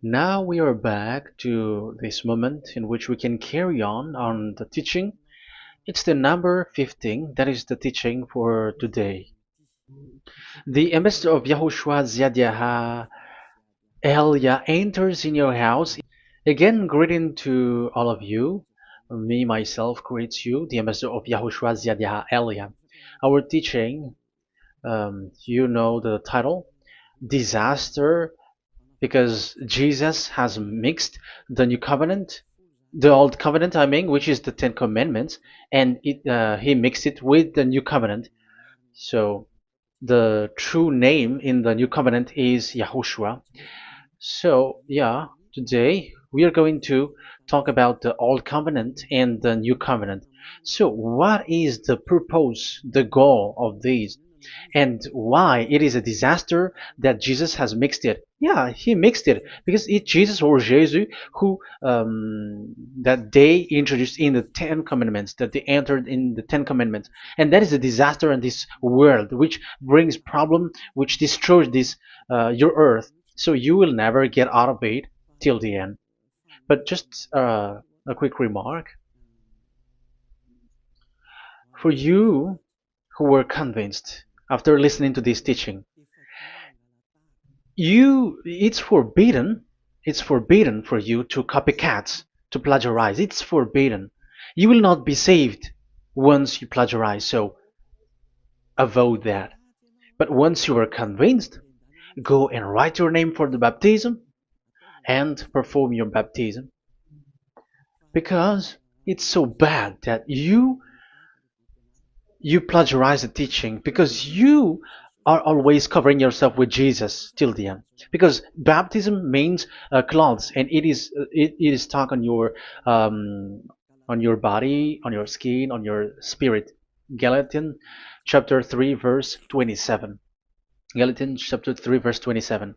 Now we are back to this moment in which we can carry on the teaching. It's the number 15, that is the teaching for today. The ambassador of YAHOSHUAH YAH YAH enters in your house. Again, greeting to all of you. Me, myself, greets you, the ambassador of YAHOSHUAH YAH. Our teaching, you know the title, Disaster, because Jesus has mixed the new covenant, the old covenant, I mean, which is the Ten Commandments, and he mixed it with the new covenant. So the true name in the new covenant is Yahushua. So yeah, today we are going to talk about the old covenant and the new covenant. So what is the purpose, the goal of these? And why it is a disaster that Jesus has mixed it. Yeah, he mixed it because it's Jesus or Jesus who that they introduced in the Ten Commandments, that they entered in the Ten Commandments, and that is a disaster in this world, which brings problem, which destroys this your earth. So you will never get out of it till the end. But just a quick remark for you who were convinced after listening to this teaching. It's forbidden for you to copycat, to plagiarize. It's forbidden. You will not be saved once you plagiarize, so avoid that. But once you are convinced, go and write your name for the baptism and perform your baptism, because it's so bad that you plagiarize the teaching, because you are always covering yourself with Jesus till the end. Because baptism means clothes, and it is stuck on your body, on your skin, on your spirit. Galatians chapter 3 verse 27. Galatians chapter 3 verse 27.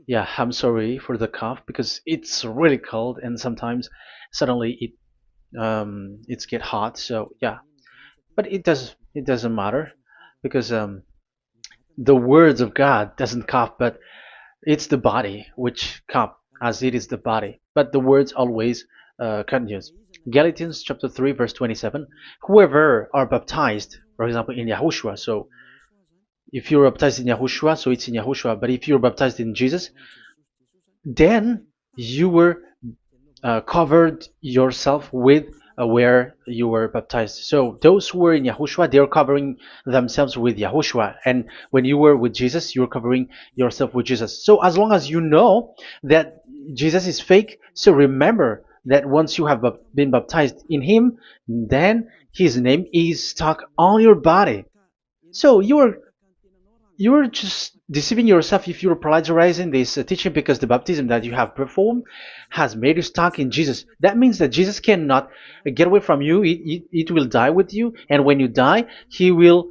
Yeah, I'm sorry for the cough because it's really cold and sometimes suddenly it's get hot. So yeah, but it doesn't matter because the words of God doesn't cough, but it's the body which cough, as it is the body. But the words always continues. Galatians chapter 3 verse 27. Whoever are baptized, for example, in Yahushua. So if you're baptized in Yahushua, so it's in Yahushua. But if you're baptized in Jesus, then you were covered yourself with where you were baptized. So those who were in Yahushua, they are covering themselves with Yahushua. And when you were with Jesus, you were covering yourself with Jesus. So as long as you know that Jesus is fake, so remember that once you have been baptized in him, then his name is stuck on your body. So you're just deceiving yourself if you're plagiarizing this teaching, because the baptism that you have performed has made you stuck in Jesus. That means that Jesus cannot get away from you. It will die with you, and when you die, you will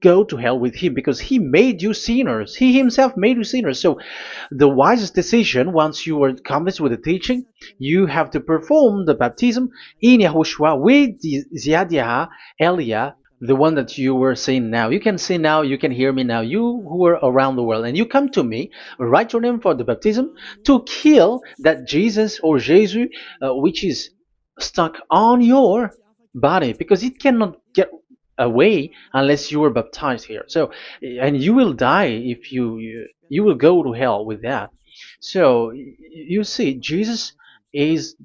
go to hell with him, because he made you sinners. He himself made you sinners. So the wisest decision, once you are convinced with the teaching, you have to perform the baptism in Yahushua with the Ziad Elia, the one that you were saying now. You can see now, you can hear me now. You who are around the world and you come to me, write your name for the baptism to kill that Jesus or Jesus, which is stuck on your body, because it cannot get away unless you are baptized here. So, and you will die if you will go to hell with that. So you see, Jesus is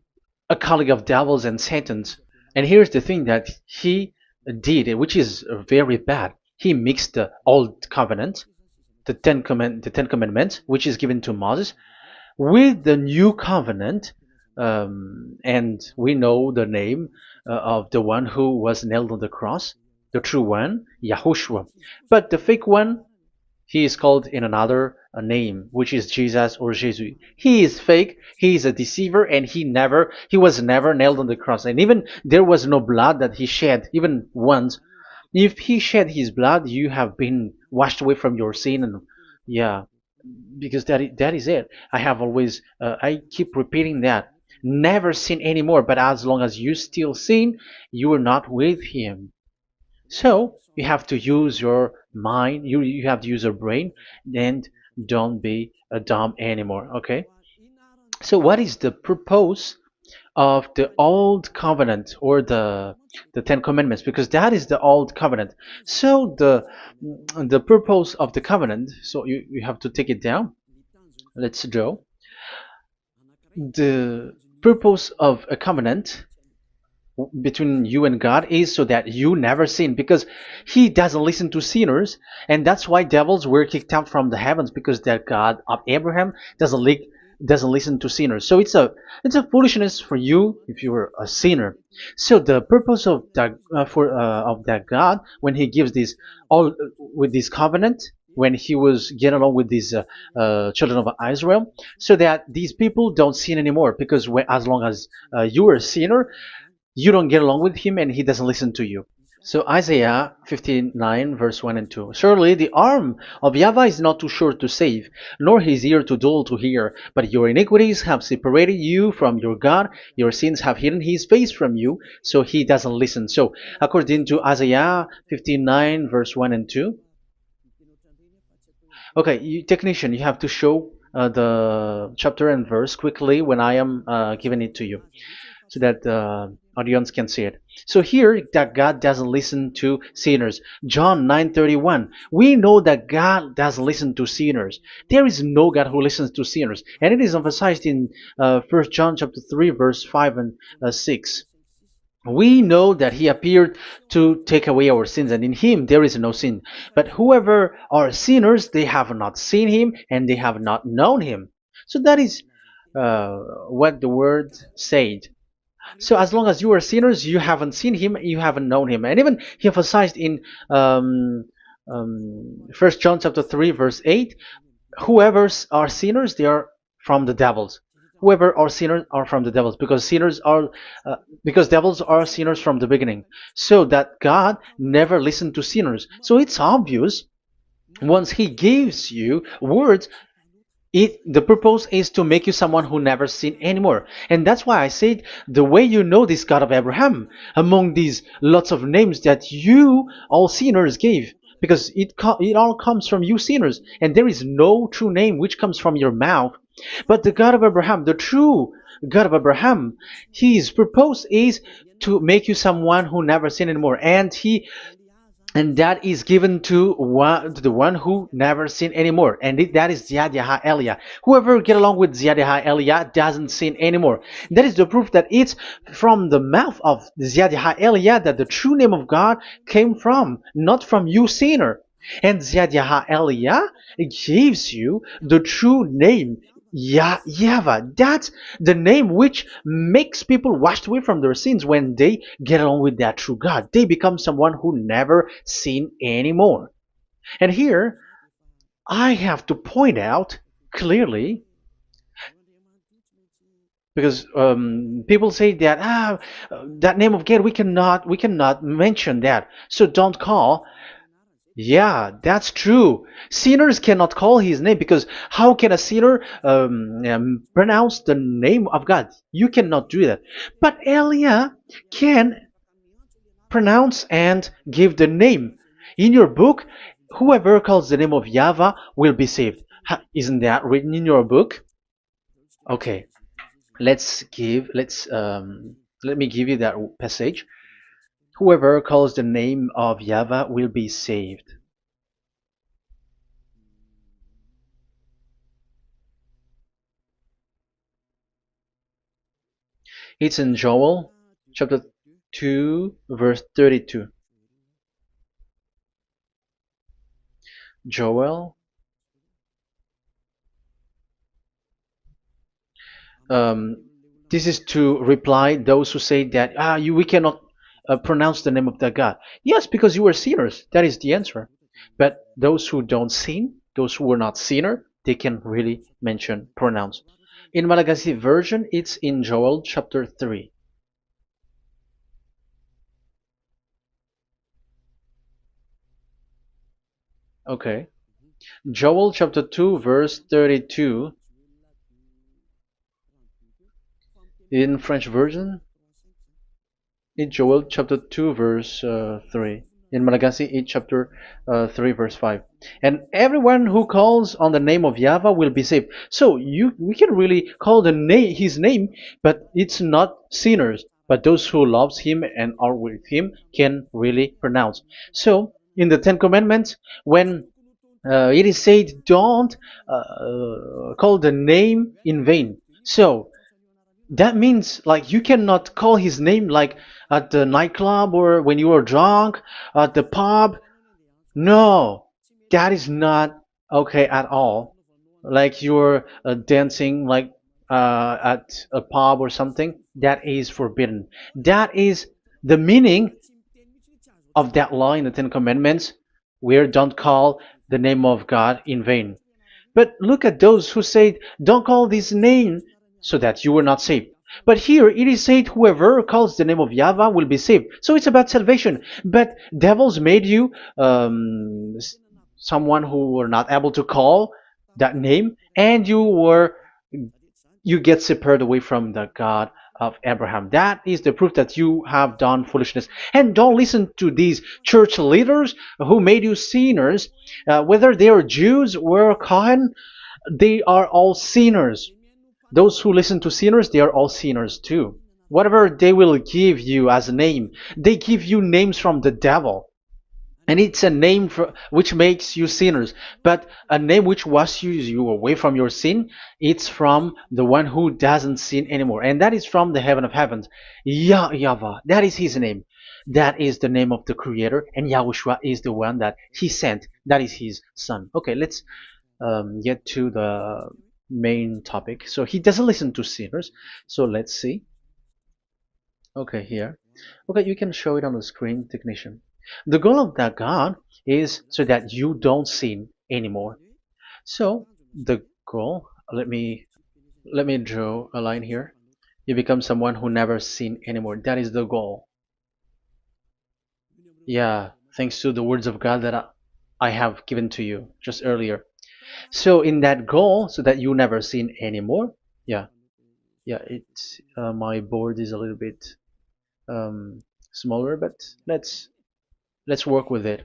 a colleague of devils and Satans. And here's the thing that he did, which is very bad. He mixed the old covenant, the Ten Commandments, which is given to Moses, with the new covenant, and we know the name of the one who was nailed on the cross, the true one, Yahushua. But the fake one, he is called in another name, which is Jesus or Jesus. He is fake. He is a deceiver, and he was never nailed on the cross. And even there was no blood that he shed, even once. If he shed his blood, you have been washed away from your sin, and yeah, because that is it. I have always, I keep repeating that. Never sin anymore. But as long as you still sin, you are not with him. So you have to use your mind, you have to use your brain, and don't be dumb anymore. Okay. So what is the purpose of the old covenant, or the Ten Commandments? Because that is the old covenant. So the purpose of the covenant. So you have to take it down. Let's draw. The purpose of a covenant between you and God is so that you never sin, because he doesn't listen to sinners, and that's why devils were kicked out from the heavens, because that God of Abraham doesn't listen to sinners. So it's a foolishness for you if you were a sinner. So the purpose of that God, when he gives this all with this covenant, when he was getting along with these children of Israel, so that these people don't sin anymore, because as long as you are a sinner, you don't get along with him and he doesn't listen to you. So Isaiah 59 verse 1 and 2. Surely the arm of YAHVAH is not too short to save, nor his ear too dull to hear. But your iniquities have separated you from your God. Your sins have hidden his face from you, so he doesn't listen. So according to Isaiah 59 verse 1 and 2. Okay, technician, you have to show the chapter and verse quickly when I am giving it to you, so that the audience can see it. So here, that God doesn't listen to sinners. John 9:31. We know that God doesn't listen to sinners. There is no God who listens to sinners, and it is emphasized in 1 John chapter 3 verse 5 and 6. We know that he appeared to take away our sins, and in him there is no sin. But whoever are sinners, they have not seen him, and they have not known him. So that is what the word said. So as long as you are sinners, you haven't seen him, you haven't known him. And even he emphasized in 1 John chapter 3 verse 8, whoever are sinners, they are from the devils. Whoever are sinners are from the devils, because because devils are sinners from the beginning. So that God never listened to sinners. So it's obvious, once he gives you words, the purpose is to make you someone who never sin anymore. And that's why I said, the way you know this God of Abraham among these lots of names that you all sinners gave, because it all comes from you sinners, and there is no true name which comes from your mouth. But the God of Abraham, the true God of Abraham, his purpose is to make you someone who never sin anymore, and that is given to the one who never sin anymore, and that is YAH Eliah. Whoever get along with YAH Eliah doesn't sin anymore. That is the proof that it's from the mouth of YAH Eliah that the true name of God came from, not from you sinner. And YAH Eliah gives you the true name, YAHVAH. That's the name which makes people washed away from their sins. When they get along with that true God, they become someone who never sin anymore. And here, I have to point out clearly, because people say that that name of God, we cannot mention that, so don't call. Yeah, that's true. Sinners cannot call his name, because how can a sinner pronounce the name of God? You cannot do that. But Elia can pronounce and give the name. In your book, whoever calls the name of YAHVAH will be saved. Isn't that written in your book? Okay, let me give you that passage. Whoever calls the name of YAHVAH will be saved. It's in Joel chapter 2 verse 32. Joel, um, this is to reply those who say that we cannot pronounce the name of the God. Yes, because you are sinners. That is the answer. But those who don't sin, those who are not sinner, they can really pronounce. In Malagasy version, it's in Joel chapter 3. Okay. Joel chapter 2 verse 32. In French version, in Joel chapter 2 verse 3. In Malagasy 8 chapter 3 verse 5. And everyone who calls on the name of YAHVAH will be saved. So we can really call his name, but it's not sinners, but those who loves him and are with him can really pronounce. So in the Ten Commandments, when it is said, don't call the name in vain. So that means like you cannot call his name like at the nightclub or when you are drunk at the pub. No, that is not okay at all. Like you're dancing like at a pub or something, that is forbidden. That is the meaning of that law in the Ten Commandments, where don't call the name of God in vain. But look at those who say, don't call this name so that you will not saved. But here it is said, whoever calls the name of YAHVAH will be saved. So it's about salvation. But devils made you someone who were not able to call that name, and you get separated away from the God of Abraham. That is the proof that you have done foolishness. And don't listen to these church leaders who made you sinners, whether they are Jews or Kohen, they are all sinners. Those who listen to sinners, they are all sinners too. Whatever they will give you as a name, they give you names from the devil. And it's a name which makes you sinners, but a name which washes you away from your sin, it's from the one who doesn't sin anymore, and that is from the heaven of heavens. Yahvah, that is his name. That is the name of the creator, and Yahushua is the one that he sent. That is his son. Okay, let's get to the main topic. So he doesn't listen to sinners. So let's see. Okay, here. Okay, you can show it on the screen, technician. The goal of that God is so that you don't sin anymore. So the goal, let me draw a line here. You become someone who never sin anymore. That is the goal. Yeah, thanks to the words of God that I have given to you just earlier. So in that goal, so that you never sin anymore. Yeah, yeah. It's my board is a little bit smaller, but let's work with it.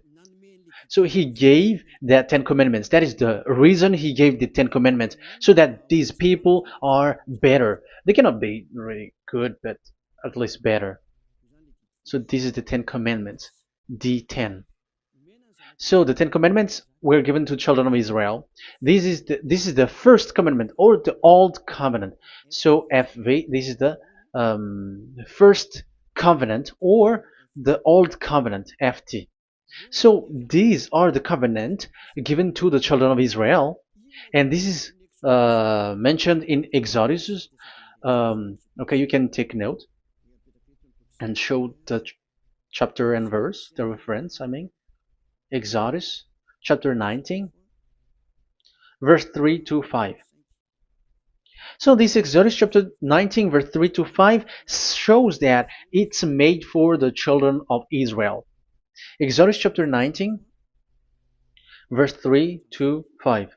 So he gave the Ten Commandments. That is the reason he gave the Ten Commandments, so that these people are better. They cannot be really good, but at least better. So this is the Ten Commandments, D10. So the Ten Commandments were given to children of Israel. This is the first commandment or the old covenant. So FV, this is the first covenant or the old covenant, FT. So these are the covenant given to the children of Israel, and this is mentioned in Exodus. Okay, you can take note and show the chapter and verse, the reference. I mean, Exodus chapter 19, verse 3 to 5. So this Exodus chapter 19, verse 3 to 5 shows that it's made for the children of Israel. Exodus chapter 19, verse 3 to 5.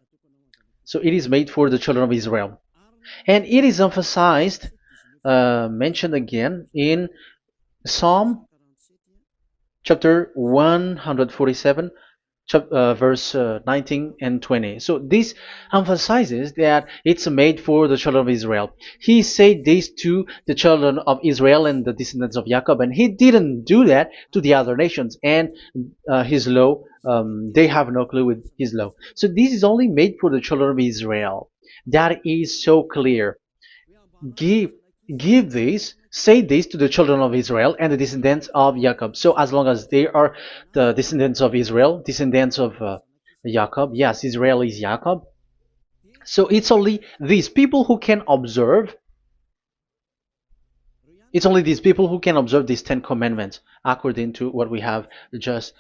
So it is made for the children of Israel. And it is emphasized, mentioned again in Psalm chapter 147, verse 19 and 20. So this emphasizes that it's made for the children of Israel. He said this to the children of Israel and the descendants of Jacob, and he didn't do that to the other nations. And his law, they have no clue with his law. So this is only made for the children of Israel. That is so clear. Give give this, say this to the children of Israel and the descendants of Jacob. So as long as they are the descendants of Israel, descendants of Jacob, yes, Israel is Jacob. So it's only these people who can observe. It's only these people who can observe these Ten Commandments according to what we have just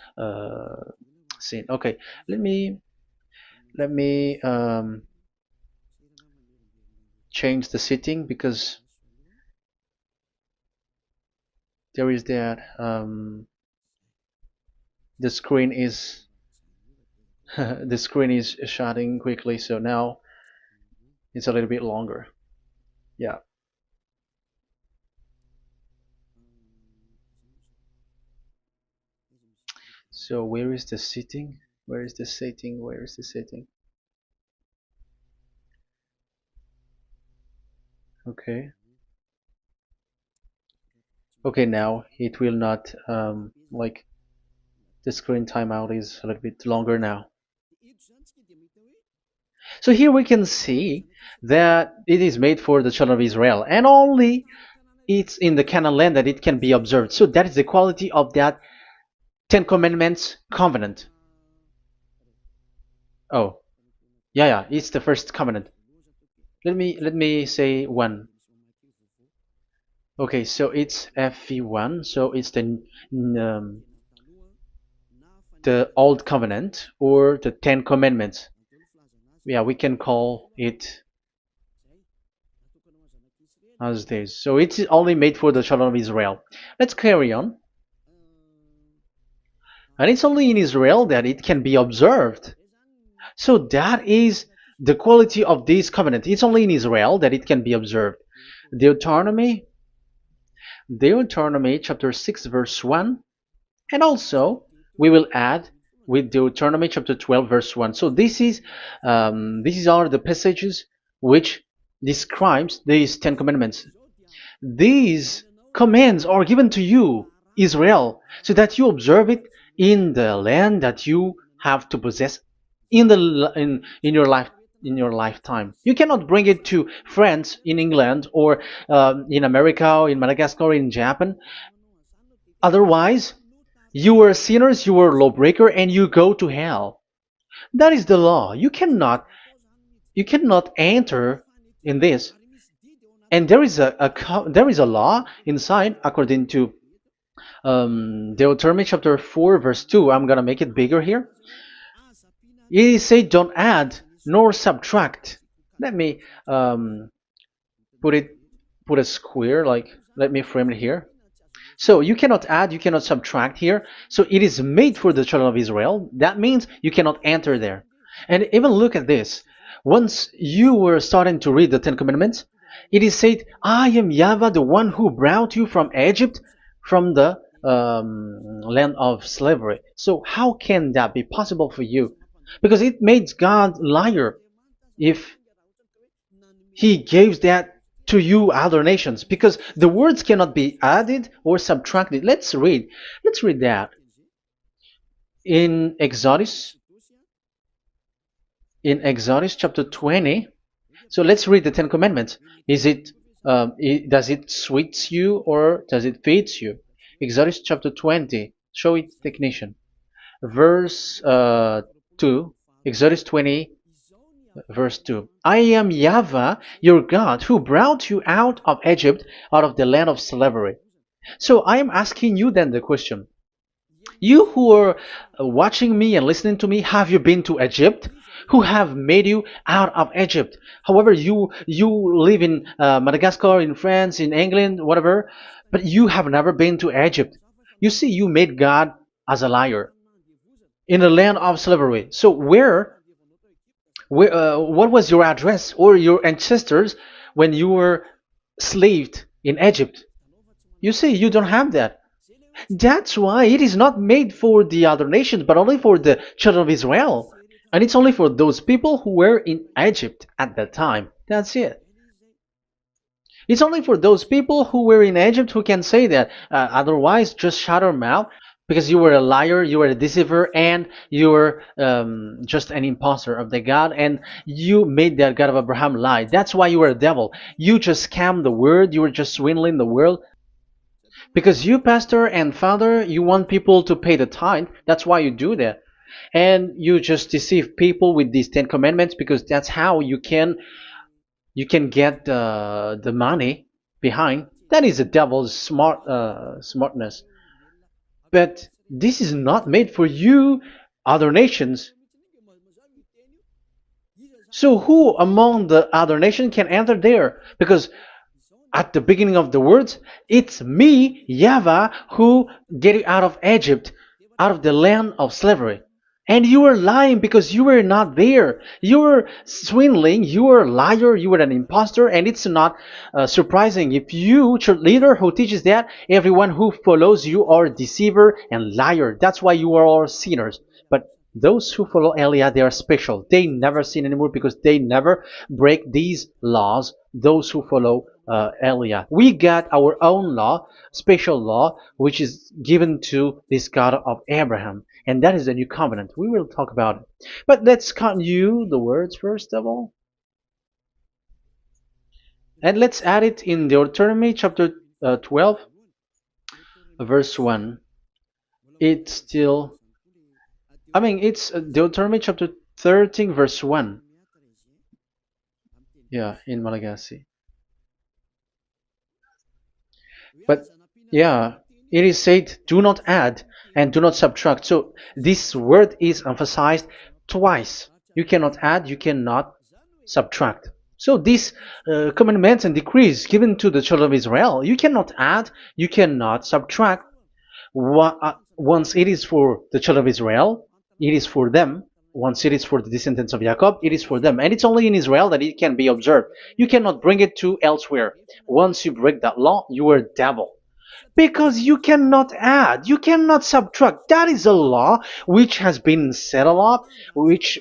seen. Okay, let me change the setting because there is that the screen is the screen is shutting quickly, so now it's a little bit longer. Yeah. So where is the sitting? Where is the sitting? Where is the sitting? Okay. Okay, now it will not like the screen timeout is a little bit longer now. So here we can see that it is made for the children of Israel, and only it's in the Canaan land that it can be observed. So that is the quality of that Ten Commandments covenant. Oh, yeah, it's the first covenant. Let me say one. Okay, so it's FV1, so it's the old covenant or the Ten Commandments. Yeah, we can call it as this. So it's only made for the children of Israel. Let's carry on. And it's only in Israel that it can be observed. So that is the quality of this covenant. It's only in Israel that it can be observed. Deuteronomy, Deuteronomy chapter 6 verse 1, and also we will add with Deuteronomy chapter 12 verse 1. So these are the passages which describes these Ten Commandments. These commands are given to you, Israel, so that you observe it in the land that you have to possess in your lifetime. You cannot bring it to France, in England, or in America, or in Madagascar, or in Japan. Otherwise, you were sinners, you were lawbreaker, and you go to hell. That is the law. You cannot enter in this. And there is a law inside according to Deuteronomy chapter 4 verse 2. I'm gonna make it bigger here. It says don't add nor subtract. Let me put a square, like let me frame it here. So you cannot add, you cannot subtract here. So it is made for the children of Israel. That means you cannot enter there. And even look at this. Once you were starting to read the Ten Commandments, it is said, I am YAHVAH, the one who brought you from Egypt, from the land of slavery. So how can that be possible for you? Because it makes God liar if he gives that to you other nations, because the words cannot be added or subtracted. Let's read that in Exodus chapter 20. So let's read the Ten Commandments. Does it sweets you or does it feeds you? Exodus chapter 20. Show it, technician. Verse 2. Exodus 20 verse 2. I am YAHVAH, your God, who brought you out of Egypt, out of the land of slavery. So I am asking you then the question. You who are watching me and listening to me, have you been to Egypt? Who have made you out of Egypt? However, you live in Madagascar, in France, in England, whatever, but you have never been to Egypt. You see, you made God as a liar in the land of slavery. So what was your address or your ancestors when you were slaved in Egypt? You see, you don't have that. That's why it is not made for the other nations, but only for the children of Israel. And it's only for those people who were in Egypt at that time. That's it. It's only for those people who were in Egypt who can say that. Otherwise, just shut your mouth, because you were a liar, you were a deceiver, and you were just an imposter of the God, and you made that God of Abraham lie. That's why you were a devil. You just scammed the word, you were just swindling the world. Because you, pastor and father, you want people to pay the tithe. That's why you do that. And you just deceive people with these Ten Commandments, because that's how you can get the money behind. That is the devil's smartness. But this is not made for you, other nations. So who among the other nations can enter there? Because at the beginning of the words, it's me, YAHVAH, who get you out of Egypt, out of the land of slavery. And you were lying because you were not there. You were swindling. You were a liar. You were an imposter. And it's not surprising if you, church leader who teaches that, everyone who follows you are deceiver and liar. That's why you are all sinners. But those who follow Elia, they are special. They never sin anymore because they never break these laws. Those who follow Elia. We got our own law, special law, which is given to this God of Abraham. And that is the new covenant. We will talk about it. But let's continue the words first of all. And let's add it in Deuteronomy chapter 12, verse 1. It's still, it's Deuteronomy chapter 13, verse 1. Yeah, in Malagasy. But yeah, it is said, do not add and do not subtract. So this word is emphasized twice. You cannot add, you cannot subtract. So these commandments and decrees given to the children of Israel, you cannot add, you cannot subtract. Once it is for the children of Israel, it is for them. Once it is for the descendants of Jacob, it is for them. And it's only in Israel that it can be observed. You cannot bring it to elsewhere. Once you break that law, you are devil. Because you cannot add, you cannot subtract. That is a law which has been settled up, which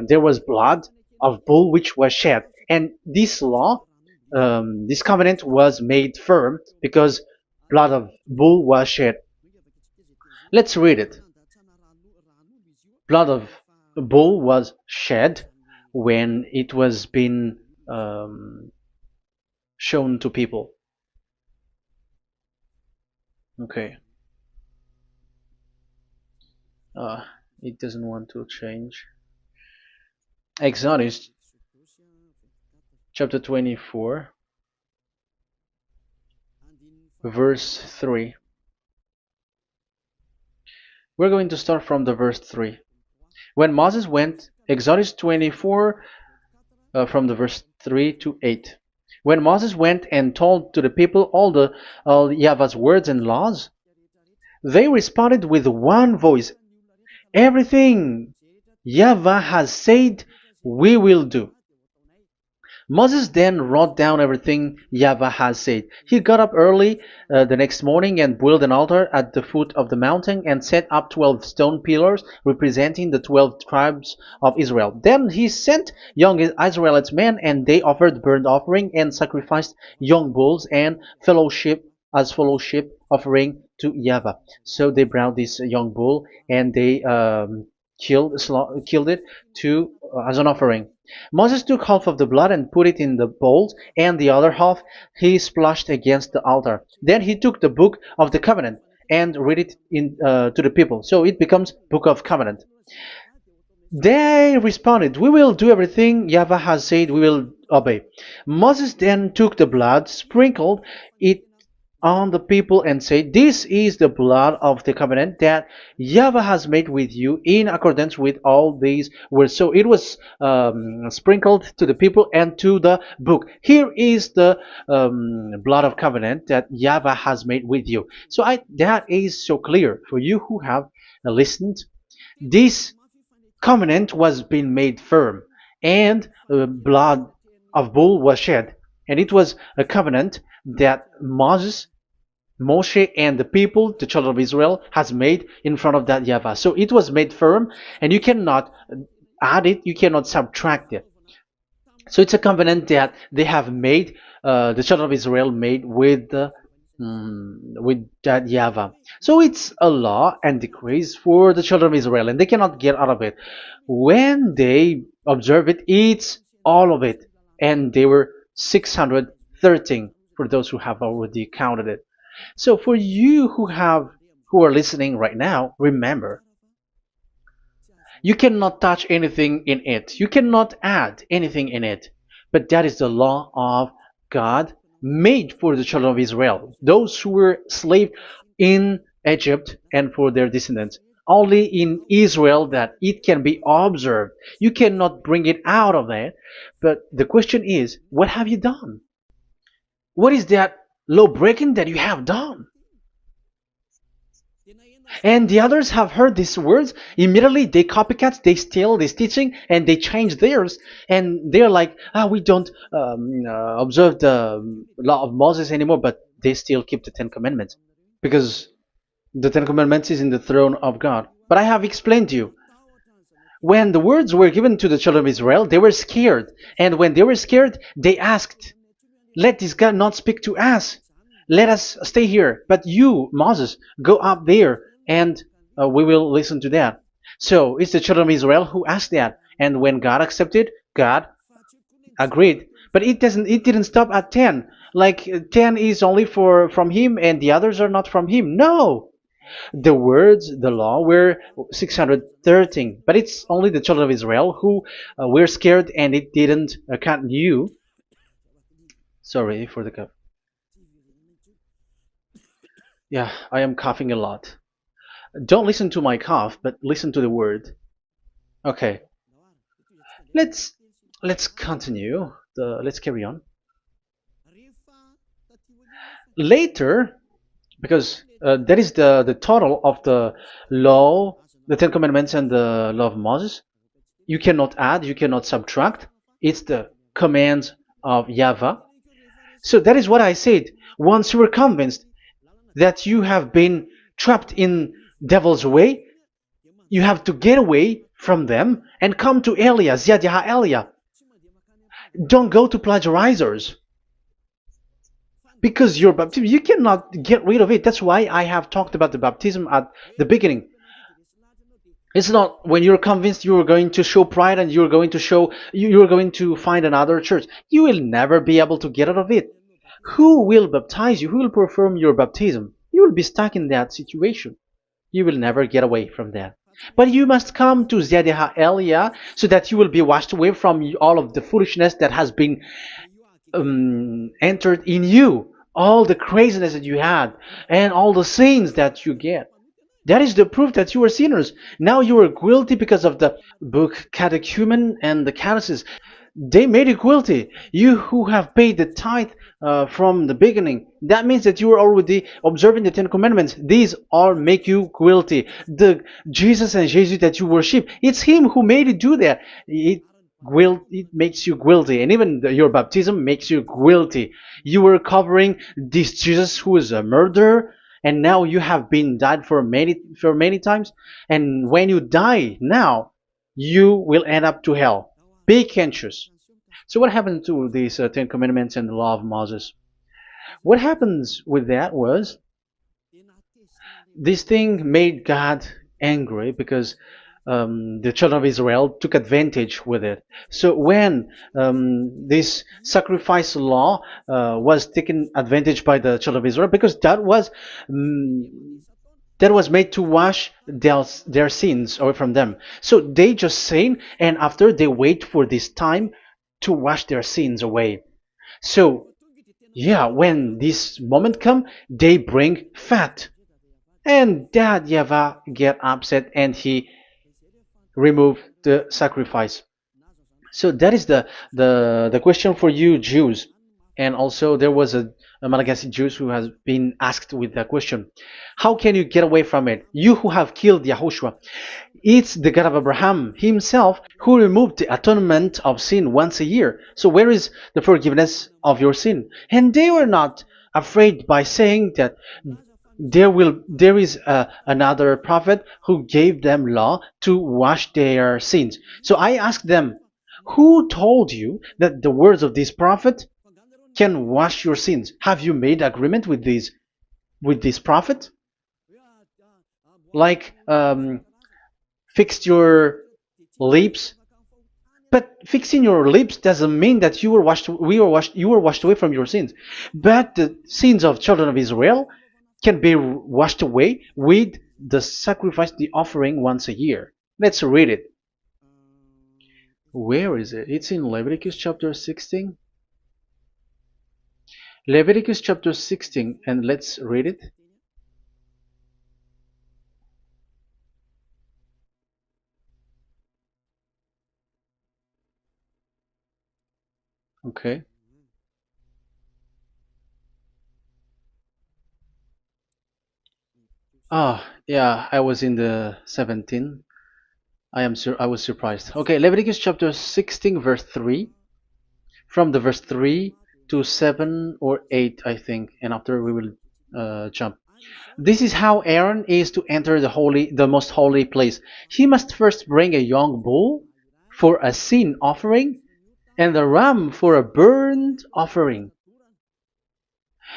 there was blood of bull which was shed. And this law, this covenant was made firm because blood of bull was shed. Let's read it. Blood of bull was shed when it was been shown to people. Okay. It doesn't want to change. Exodus chapter 24, verse 3. We're going to start from the verse 3. When Moses went, Exodus 24, from the verse 3 to 8. When Moses went and told to the people all YAHVAH's words and laws, they responded with one voice, everything YAHVAH has said, we will do. Moses then wrote down everything YAHVAH has said. He got up early the next morning and built an altar at the foot of the mountain and set up 12 stone pillars representing the 12 tribes of Israel. Then he sent young Israelite men, and they offered burnt offering and sacrificed young bulls and fellowship offering to YAHVAH. So they brought this young bull and they killed it as an offering. Moses took half of the blood and put it in the bowls, and the other half he splashed against the altar. Then he took the book of the covenant and read it to the people. So it becomes book of covenant. They responded, we will do everything YAHVAH has said, we will obey. Moses then took the blood, sprinkled it on the people, and said, this is the blood of the covenant that YAHVAH has made with you in accordance with all these words. So it was sprinkled to the people and to the book. Here is the blood of covenant that YAHVAH has made with you. So that is so clear for you who have listened. This covenant was being made firm, and blood of bull was shed, and it was a covenant that Moshe and the people, the children of Israel, has made in front of that YAHVAH. So it was made firm, and you cannot add it, you cannot subtract it. So it's a covenant that they have made, the children of Israel made with that YAHVAH. So it's a law and decrees for the children of Israel, and they cannot get out of it. When they observe it, it's all of it, and they were 613 for those who have already counted it. So for you who are listening right now, remember, you cannot touch anything in it. You cannot add anything in it. But that is the law of God made for the children of Israel, those who were slaves in Egypt and for their descendants. Only in Israel that it can be observed. You cannot bring it out of it. But the question is, what have you done? What is that law breaking that you have done? And the others have heard these words. Immediately, they copycats, they steal this teaching, and they change theirs. And they're like, ah, we don't observe the law of Moses anymore, but they still keep the Ten Commandments because the Ten Commandments is in the throne of God. But I have explained to you, when the words were given to the children of Israel, they were scared. And when they were scared, they asked, let this God not speak to us. Let us stay here. But you, Moses, go up there and we will listen to that. So it's the children of Israel who asked that. And when God accepted, God agreed. But it didn't stop at 10. Like 10 is only for from him and the others are not from him. No. The words, the law were 613. But it's only the children of Israel who were scared and it didn't count you. Sorry for the cup. Yeah, I am coughing a lot. Don't listen to my cough, but listen to the word. Okay, let's let's continue. Let's carry on. Later, because that is the total of the law, the Ten Commandments, and the law of Moses. You cannot add, you cannot subtract. It's the commands of YAHVAH. So that is what I said. Once you are convinced that you have been trapped in devil's way, you have to get away from them and come to Elia, Ziadiha Elia. Don't go to plagiarizers because your baptism, you cannot get rid of it. That's why I have talked about the baptism at the beginning. It's not when you're convinced you're going to show pride and you're going to show you're going to find another church. You will never be able to get out of it. Who will baptize you? Who will perform your baptism? You will be stuck in that situation. You will never get away from that. But you must come to Ziadiha Elia so that you will be washed away from all of the foolishness that has been entered in you, all the craziness that you had, and all the sins that you get. That is the proof that you are sinners. Now you are guilty because of the book Catechumen and the Catechism. They made you guilty. You who have paid the tithe from the beginning. That means that you are already observing the Ten Commandments. These all make you guilty. The Jesus and Jesus that you worship, it's Him who made you do that. It makes you guilty, and even your baptism makes you guilty. You were covering this Jesus who is a murderer, and now you have been died for many times. And when you die now, you will end up to hell. Be conscious. So what happened to these Ten Commandments and the law of Moses? What happens with that was this thing made God angry because the children of Israel took advantage with it. So when this sacrifice law was taken advantage by the children of Israel, because that was made to wash their sins away from them. So they just sin, and after they wait for this time to wash their sins away. So yeah, when this moment come, they bring fat, and that Yahweh get upset and he remove the sacrifice. So that is the question for you Jews. And also there was a Malagasy Jews who has been asked with that question. How can you get away from it? You who have killed Yahushua. It's the God of Abraham himself who removed the atonement of sin once a year. So where is the forgiveness of your sin? And they were not afraid by saying that there is another prophet who gave them law to wash their sins. So I asked them, who told you that the words of this prophet can wash your sins? Have you made agreement with this prophet? Like fixed your lips, but fixing your lips doesn't mean that you were washed away from your sins. But the sins of children of Israel can be washed away with the sacrifice, the offering once a year. Let's read it. Where is it? It's in Leviticus chapter 16. Leviticus chapter 16, and let's read it. Okay. Ah, Yeah, I was in the 17. I was surprised. Okay, Leviticus chapter 16 verse 3, from the verse 3 to 7 or 8, I think, and after we will jump. This is how Aaron is to enter the most holy place. He must first bring a young bull for a sin offering and a ram for a burnt offering.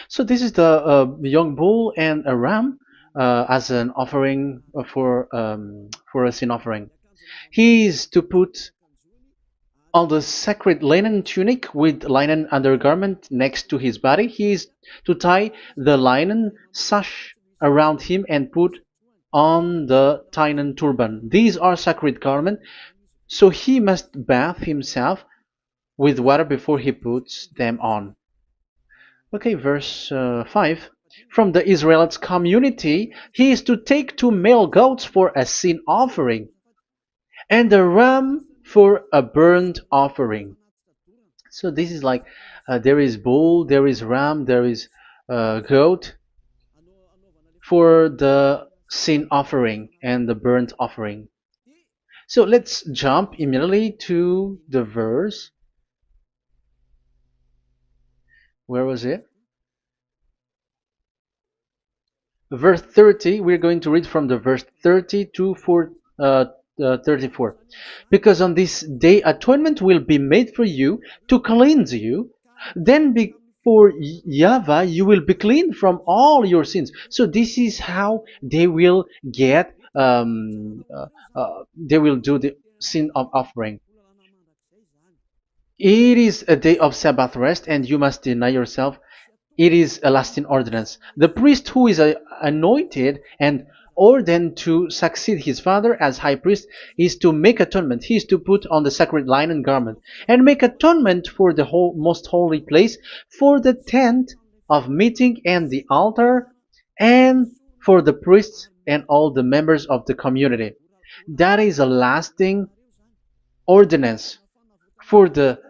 So this is the young bull and a ram as an offering for a sin offering. He is to put on the sacred linen tunic with linen undergarment next to his body. He is to tie the linen sash around him and put on the linen turban. These are sacred garments, so he must bath himself with water before he puts them on. Okay, verse 5. From the Israelites' community, he is to take 2 male goats for a sin offering and a ram for a burnt offering. So this is like there is bull, there is ram, there is goat for the sin offering and the burnt offering. So let's jump immediately to the verse. Where was it? Verse 30. We're going to read from the verse 30 to 34. Because on this day atonement will be made for you to cleanse you. Then before YAHVAH you will be clean from all your sins. So this is how they will get. They will do the sin of offering. It is a day of Sabbath rest, and you must deny yourself. It is a lasting ordinance. The priest who is anointed and ordained to succeed his father as high priest is to make atonement. He is to put on the sacred linen garment and make atonement for the most holy place, for the tent of meeting and the altar, and for the priests and all the members of the community. That is a lasting ordinance for the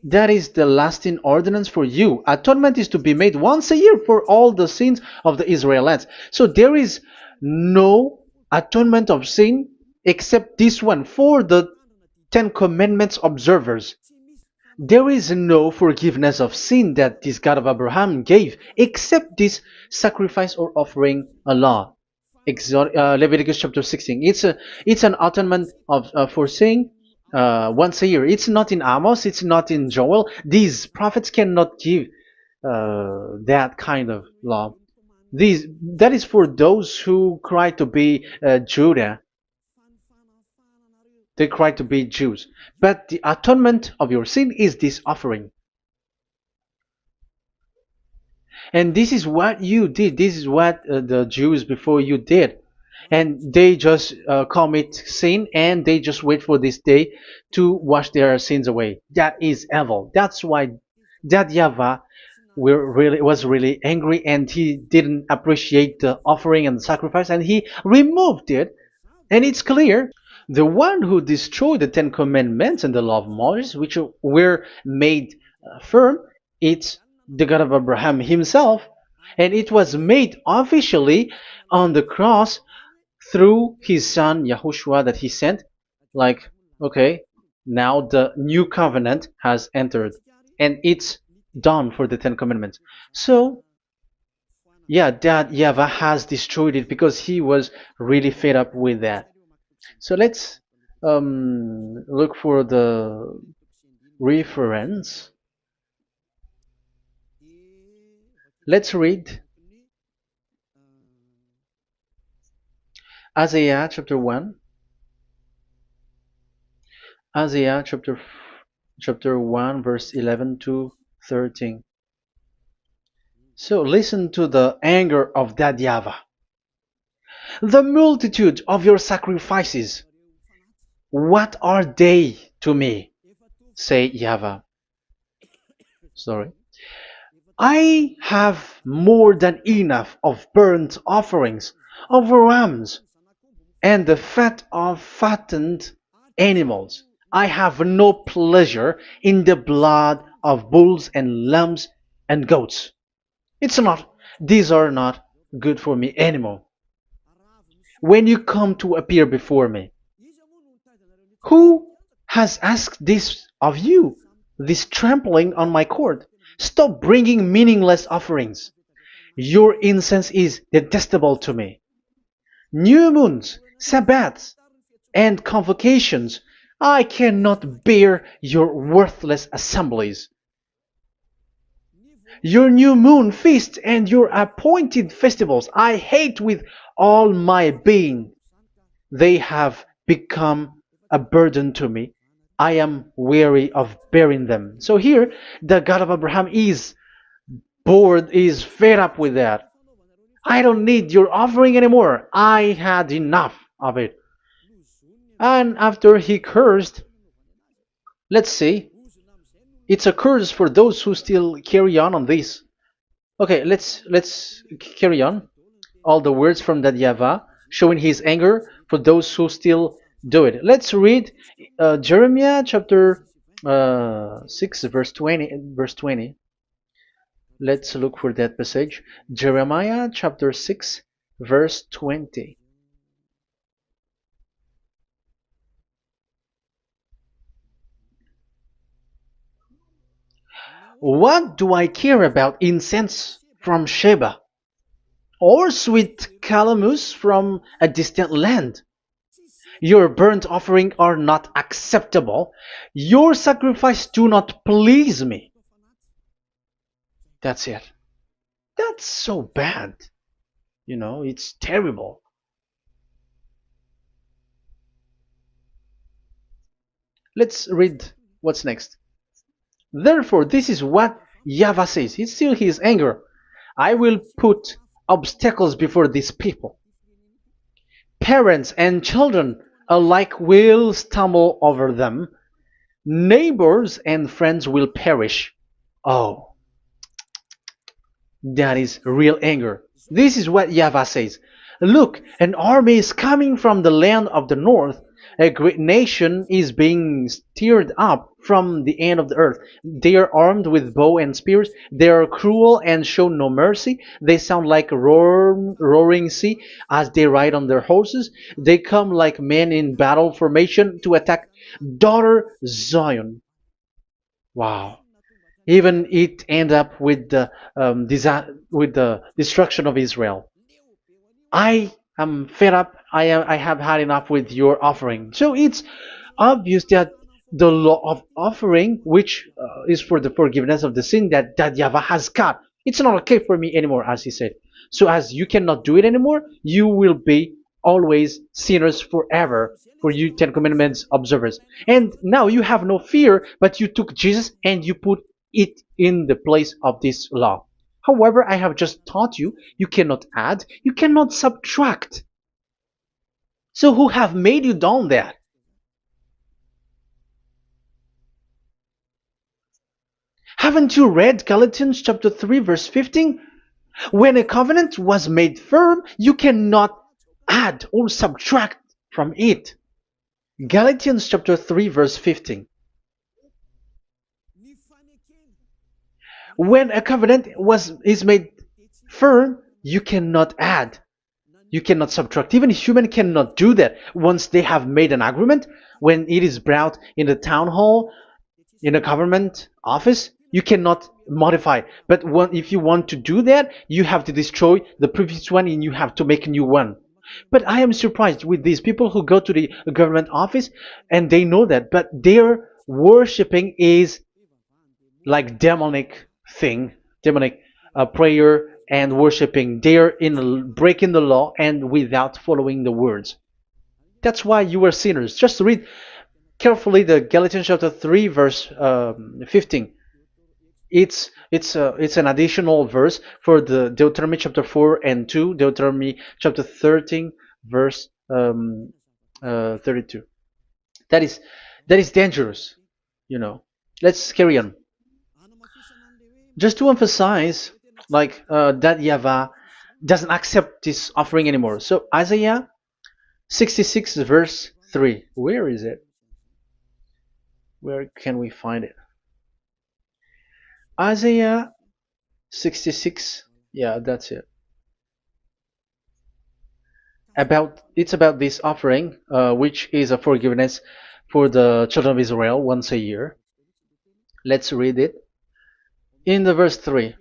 that is the lasting ordinance for you. Atonement is to be made once a year for all the sins of the Israelites. So there is no atonement of sin except this one for the Ten Commandments observers. There is no forgiveness of sin that this God of Abraham gave except this sacrifice or offering a law. Leviticus chapter 16. It's an atonement of for sin once a year. It's not in Amos. It's not in Joel. These prophets cannot give that kind of law. That is for those who cry to be Judah. They cry to be Jews. But the atonement of your sin is this offering. And this is what you did. This is what the Jews before you did. And they just commit sin and they just wait for this day to wash their sins away. That is evil. That's why that YAHVAH was really angry and he didn't appreciate the offering and the sacrifice and he removed it. And it's clear the one who destroyed the Ten Commandments and the law of Moses, which were made firm, it's the God of Abraham himself. And it was made officially on the cross through his son YAHOSHUAH that he sent. Like, okay, now the new covenant has entered and it's done for the Ten Commandments. So yeah, that YAHVAH has destroyed it because he was really fed up with that. So let's look for the reference. Let's read Isaiah chapter 1. Isaiah chapter 1 verse 11 to 13. So listen to the anger of that YAHVAH. The multitude of your sacrifices, what are they to me? Say YAHVAH. Sorry. I have more than enough of burnt offerings, of rams, and the fat of fattened animals. I have no pleasure in the blood of bulls and lambs and goats. These are not good for me anymore. When you come to appear before me, who has asked this of you? This trampling on my court. Stop bringing meaningless offerings. Your incense is detestable to me. New moons, Sabbaths, and convocations. I cannot bear your worthless assemblies. Your new moon feasts and your appointed festivals I hate with all my being. They have become a burden to me. I am weary of bearing them. So here, the God of Abraham is bored, is fed up with that. I don't need your offering anymore. I had enough of it. And after he cursed, let's see, it's a curse for those who still carry on this. Okay, let's carry on. All the words from that YAHVAH showing his anger for those who still do it. Let's read Jeremiah chapter 6 verse 20. Let's look for that passage. Jeremiah chapter 6 verse 20. What do I care about incense from Sheba or sweet calamus from a distant land? Your burnt offering are not acceptable. Your sacrifice do not please me. That's it. That's so bad. It's terrible. Let's read what's next. Therefore, this is what YAHVAH says. It's still his anger. I will put obstacles before these people. Parents and children alike will stumble over them. Neighbors and friends will perish. Oh, that is real anger. This is what YAHVAH says. Look, an army is coming from the land of the north. A great nation is being stirred up from the end of the earth. They are armed with bow and spears. They are cruel and show no mercy. They sound like a roaring sea as they ride on their horses. They come like men in battle formation to attack daughter Zion. Wow. Even it end up with with the destruction of Israel. I am fed up. I have had enough with your offering. So it's obvious that the law of offering, which is for the forgiveness of the sin that YAHVAH has got, it's not okay for me anymore, as he said. So as you cannot do it anymore, you will be always sinners forever for you Ten Commandments observers. And now you have no fear, but you took Jesus and you put it in the place of this law. However, I have just taught you, you cannot add, you cannot subtract. So who have made you done that? Haven't you read Galatians chapter 3 verse 15? When a covenant was made firm, you cannot add or subtract from it. Galatians chapter 3 verse 15. When a covenant is made firm, you cannot add. You cannot subtract. Even human cannot do that. Once they have made an agreement, when it is brought in the town hall, in a government office, you cannot modify. But if you want to do that, you have to destroy the previous one and you have to make a new one. But I am surprised with these people who go to the government office and they know that, but their worshipping is like demonic thing, demonic prayer and worshipping. They're in breaking the law and without following the words. That's why you are sinners. Just read carefully the Galatians chapter 3 verse 15. It's an additional verse for the Deuteronomy chapter 4 and 2, Deuteronomy chapter 13 verse 32. That is dangerous, you know. Let's carry on. Just to emphasize, like that YAHVAH doesn't accept this offering anymore. So Isaiah 66 verse 3. Where is it? Where can we find it? Isaiah 66. Yeah, that's it. It's about this offering, which is a forgiveness for the children of Israel once a year. Let's read it in the verse 3.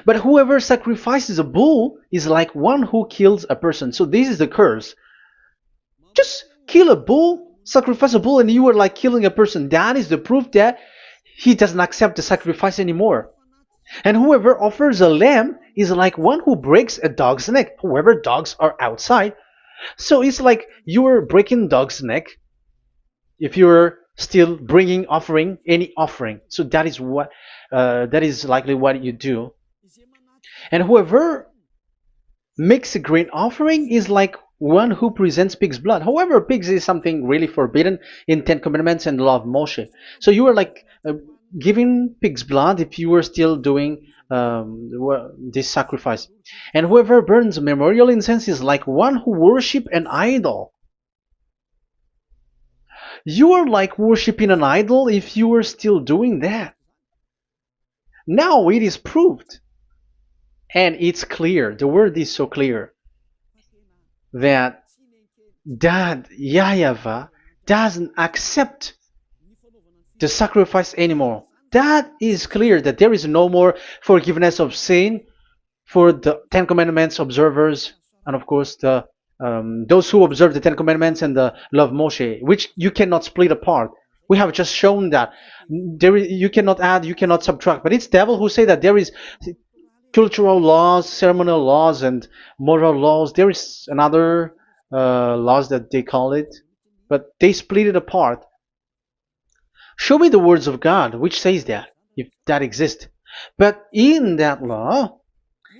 But whoever sacrifices a bull is like one who kills a person. So this is the curse. Just kill a bull, sacrifice a bull, and you are like killing a person. That is the proof that he doesn't accept the sacrifice anymore. And whoever offers a lamb is like one who breaks a dog's neck. However, dogs are outside. So it's like you're breaking dog's neck if you're still bringing offering any offering. So that is likely what you do. And whoever makes a grain offering is like one who presents pig's blood. However, pigs is something really forbidden in Ten Commandments and the law of Moshe. So you are like giving pig's blood if you were still doing this sacrifice. And whoever burns memorial incense is like one who worship an idol. You are like worshiping an idol if you are still doing that. Now it is proved, and it's clear, the word is so clear, that YAHVAH doesn't accept the sacrifice anymore. That is clear, that there is no more forgiveness of sin for the Ten Commandments observers, and of course those who observe the Ten Commandments and the law of Moshe, which you cannot split apart. We have just shown that you cannot add, you cannot subtract. But it's devil who say that there is cultural laws, ceremonial laws, and moral laws. There is another laws that they call it, but they split it apart. Show me the words of God which says that, if that exists. But in that law,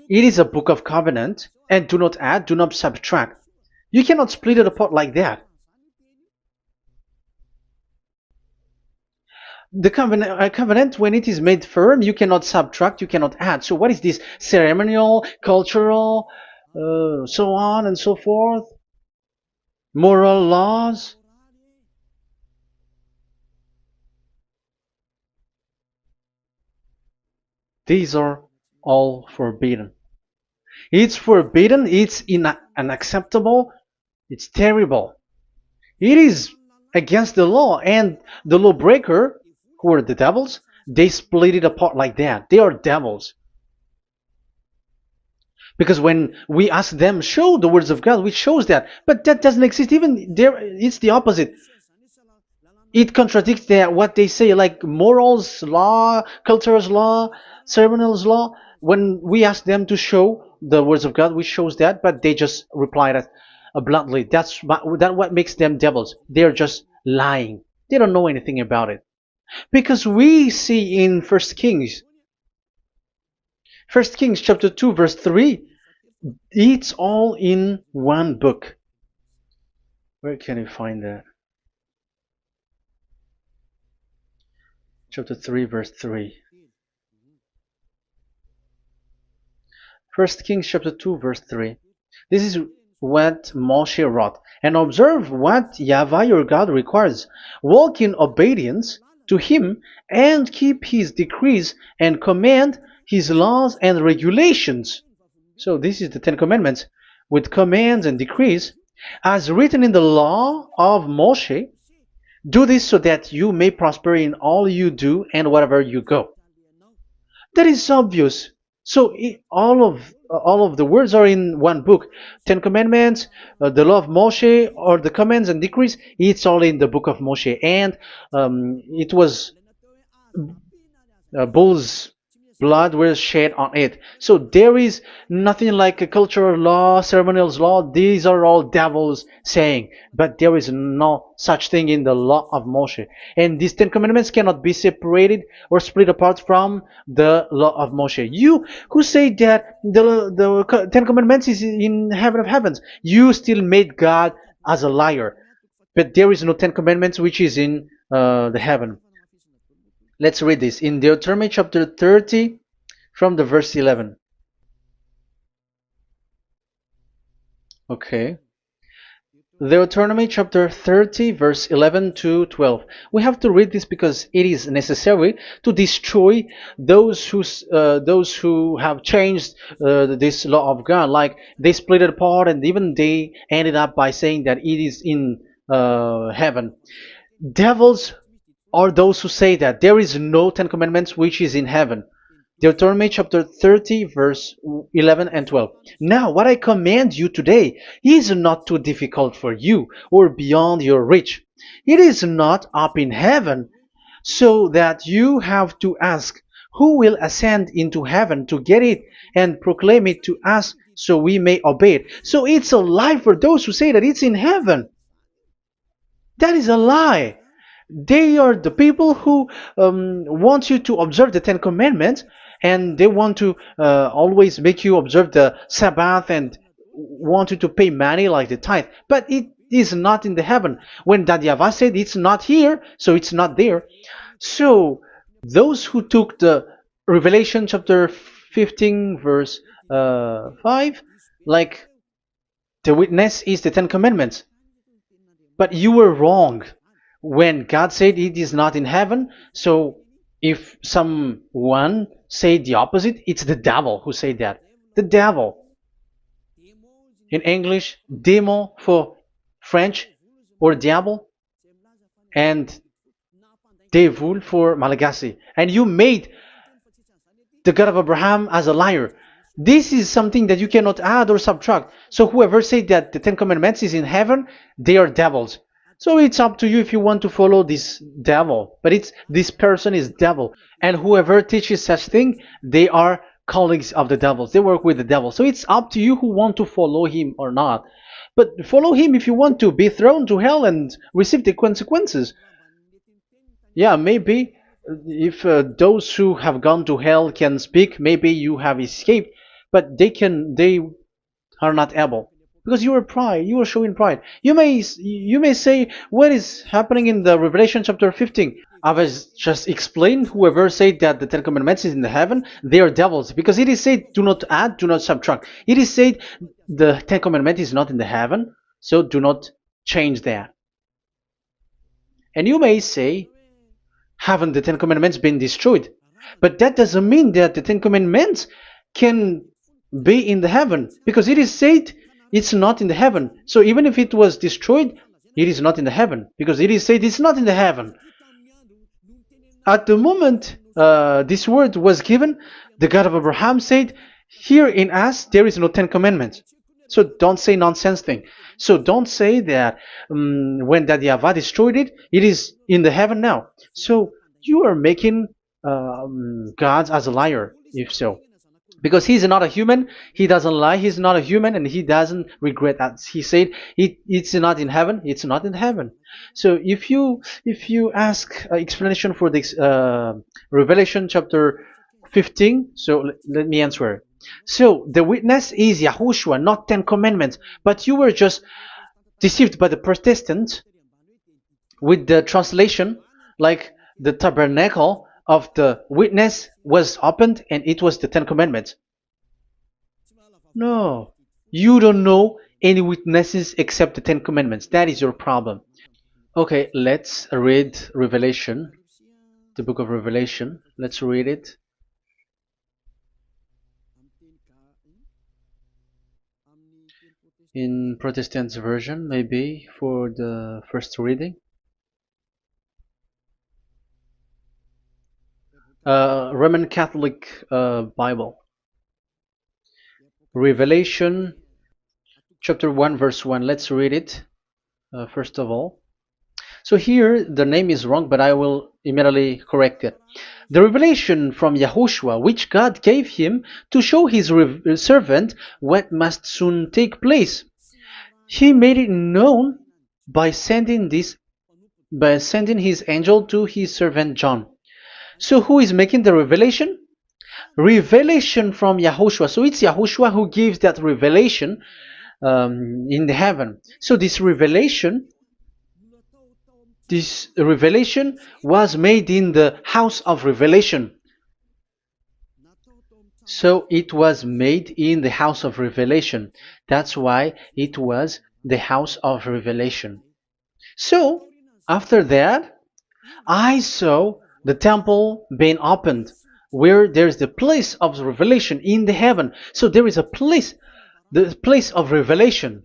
it is a book of covenant, and do not add, do not subtract. You cannot split it apart like that. The covenant, when it is made firm, you cannot subtract, you cannot add. So what is this? Ceremonial, cultural, so on and so forth? Moral laws? These are all forbidden. It's forbidden, it's unacceptable, it's terrible. It is against the law, and the lawbreaker, who are the devils, they split it apart like that. They are devils. Because when we ask them, show the words of God, which shows that, but that doesn't exist. Even there, it's the opposite. It contradicts what they say, like morals law, cultural law, ceremonial law. When we ask them to show the words of God, which shows that, but they just reply that bluntly. That's what makes them devils. They're just lying. They don't know anything about it. Because we see in First Kings chapter 2 verse 3, it's all in one book. Where can you find that? Chapter 3 verse 3. First Kings chapter 2 verse 3. This is what Moshe wrote. And observe what YAHVAH your God requires. Walk in obedience to him and keep his decrees and command his laws and regulations. So this is the Ten Commandments with commands and decrees as written in the law of Moshe. Do this so that you may prosper in all you do and wherever you go. That is obvious. So all of the words are in one book. Ten Commandments, the law of Moshe, or the commands and decrees. It's all in the book of Moshe, and it was bull's blood was shed on it. So there is nothing like a cultural law, ceremonial law. These are all devils saying, but there is no such thing in the law of Moshe. And these Ten Commandments cannot be separated or split apart from the law of Moshe. You who say that the Ten Commandments is in heaven of heavens, you still made God as a liar. But there is no Ten Commandments which is in the heaven. Let's read this in Deuteronomy chapter 30 from the verse 11. Okay. Deuteronomy chapter 30 verse 11 to 12. We have to read this because it is necessary to destroy those who have changed this law of God. Like they split it apart, and even they ended up by saying that it is in heaven. Devils are those who say that there is no Ten Commandments which is in heaven. Deuteronomy chapter 30, verse 11 and 12. Now, what I command you today is not too difficult for you or beyond your reach. It is not up in heaven, so that you have to ask, who will ascend into heaven to get it and proclaim it to us so we may obey it? So it's a lie for those who say that it's in heaven. That is a lie. They are the people who want you to observe the Ten Commandments, and they want to always make you observe the Sabbath and want you to pay money like the tithe. But it is not in the heaven. When that YAHVAH said it's not here, so it's not there. So those who took the Revelation chapter 15 verse 5, like the witness is the Ten Commandments. But you were wrong when God said it is not in heaven. So if someone said the opposite, it's the devil who said that. The devil. In English, démon for French, or diable, and devil for Malagasy. And you made the God of Abraham as a liar. This is something that you cannot add or subtract. So whoever said that the Ten Commandments is in heaven, they are devils. So it's up to you if you want to follow this devil. But it's this person is devil. And whoever teaches such thing, they are colleagues of the devils. They work with the devil. So it's up to you who want to follow him or not. But follow him if you want to be thrown to hell and receive the consequences. Yeah, maybe if those who have gone to hell can speak, maybe you have escaped, but they are not able because you are pride. You are showing pride. You may say, what is happening in the Revelation chapter 15? I was just explained. Whoever said that the Ten Commandments is in the heaven, they are devils, because it is said, do not add, do not subtract. It is said the Ten Commandment is not in the heaven, so do not change that. And you may say, haven't the Ten Commandments been destroyed? But that doesn't mean that the Ten Commandments can be in the heaven, because it is said it's not in the heaven. So even if it was destroyed, it is not in the heaven, because it is said it's not in the heaven. At the moment this word was given, the God of Abraham said, here in us there is no Ten Commandments. So don't say nonsense thing. So don't say that when that YAHVAH destroyed it, it is in the heaven now. So you are making God as a liar, if so. Because he's not a human, he doesn't lie, he's not a human, and he doesn't regret that. He said it's not in heaven, it's not in heaven. So if you ask explanation for this Revelation chapter 15, so let me answer. So the witness is YAHOSHUAH, not Ten Commandments, but you were just deceived by the Protestants with the translation, like the tabernacle of the witness was opened and it was the Ten Commandments. No, you don't know any witnesses except the Ten Commandments. That is your problem. Okay, let's read Revelation, the book of Revelation. Let's read it. In Protestant version, maybe for the first reading. Roman Catholic Bible. Revelation chapter 1 verse 1. Let's read it first of all. So here the name is wrong, but I will immediately correct it. The revelation from YAHOSHUAH, which God gave him to show his servant what must soon take place. He made it known by sending his angel to his servant John. So who is making the revelation? Revelation from YAHOSHUAH. So it's YAHOSHUAH who gives that revelation in the heaven. So this revelation was made in the house of revelation. So it was made in the house of revelation. That's why it was the house of revelation. So, after that, I saw the temple being opened, where there's the place of revelation in the heaven. So there is a place, the place of revelation.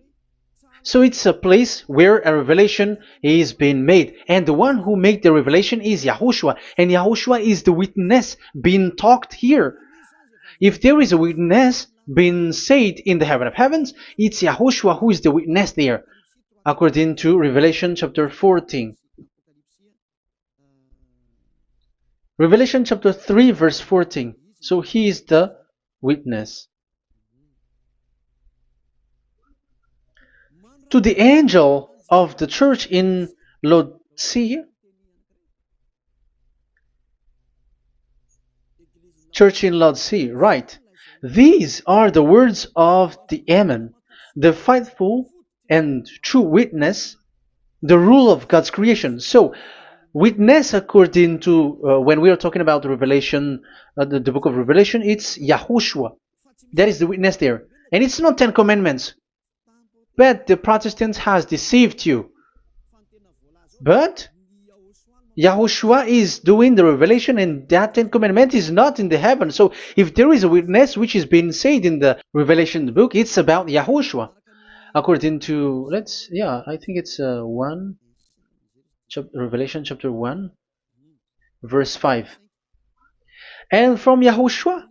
So it's a place where a revelation is being made. And the one who made the revelation is YAHOSHUAH. And YAHOSHUAH is the witness being talked here. If there is a witness being said in the heaven of heavens, it's YAHOSHUAH who is the witness there, according to Revelation chapter 14. Revelation chapter 3 verse 14. So he is the witness. To the angel of the church in Laodicea, right. These are the words of the Amen, the faithful and true witness, the rule of God's creation. So, witness according to when we are talking about the Revelation, the book of Revelation, it's YAHOSHUAH. That is the witness there. And it's not 10 Commandments. But the Protestants has deceived you. But YAHOSHUAH is doing the revelation, and that 10 Commandments is not in the heaven. So if there is a witness which is being said in the Revelation book, it's about YAHOSHUAH. According to, I think it's Revelation chapter 1, verse 5. And from YAHOSHUAH,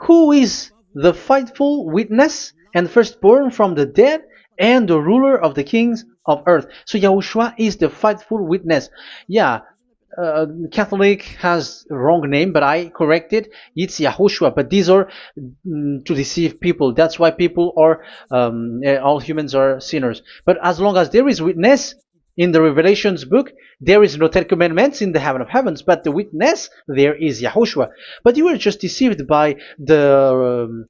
who is the faithful witness and firstborn from the dead and the ruler of the kings of earth. So YAHOSHUAH is the faithful witness. Catholic has wrong name, but I corrected. It's YAHOSHUAH. But these are to deceive people. That's why people are all humans are sinners. But as long as there is witness in the Revelations book, there is no 10 Commandments in the heaven of heavens, but the witness there is YAHOSHUAH. But you were just deceived by the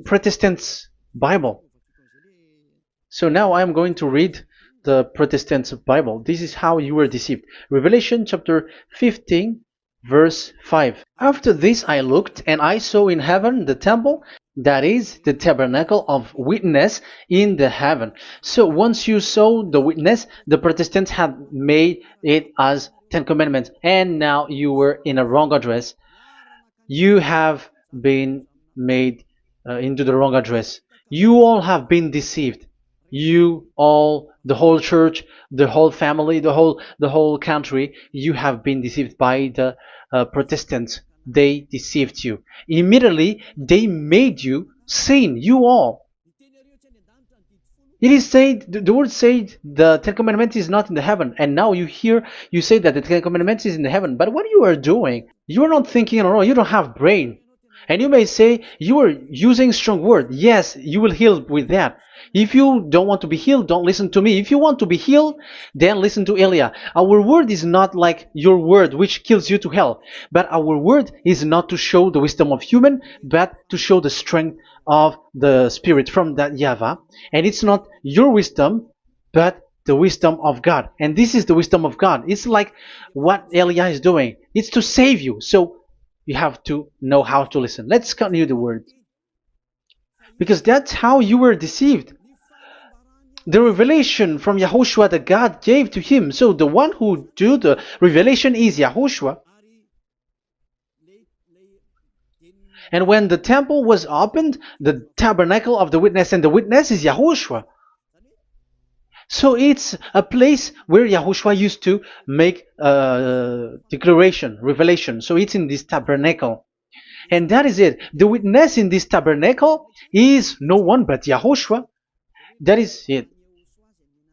Protestants' Bible. So now I am going to read the Protestants' Bible. This is how you were deceived. Revelation chapter 15, verse 5. After this I looked, and I saw in heaven the temple, that is the tabernacle of witness in the heaven. So once you saw the witness, the Protestants had made it as 10 Commandments, and now you were in a wrong address. You have been made into the wrong address. You all have been deceived. You all, the whole church, the whole family, the whole country, you have been deceived by the Protestants. They deceived you. Immediately, they made you sin, you all. It is said, the word said, the 10 Commandments is not in the heaven. And now you say that the 10 Commandments is in the heaven. But what you are doing, you are not thinking at all. You don't have brain. And you may say, you are using strong word. Yes, you will heal with that. If you don't want to be healed, don't listen to me. If you want to be healed, then listen to Elia. Our word is not like your word, which kills you to hell. But our word is not to show the wisdom of human, but to show the strength of the Spirit from that YAHVAH. And it's not your wisdom, but the wisdom of God. And this is the wisdom of God. It's like what Elia is doing. It's to save you. So you have to know how to listen. Let's continue the word. Because that's how you were deceived. The revelation from YAHOSHUAH that God gave to him. So the one who do the revelation is YAHOSHUAH. And when the temple was opened, the tabernacle of the witness, and the witness is YAHOSHUAH. So it's a place where YAHOSHUAH used to make declaration, revelation. So it's in this tabernacle. And that is it. The witness in this tabernacle is no one but YAHOSHUAH. That is it.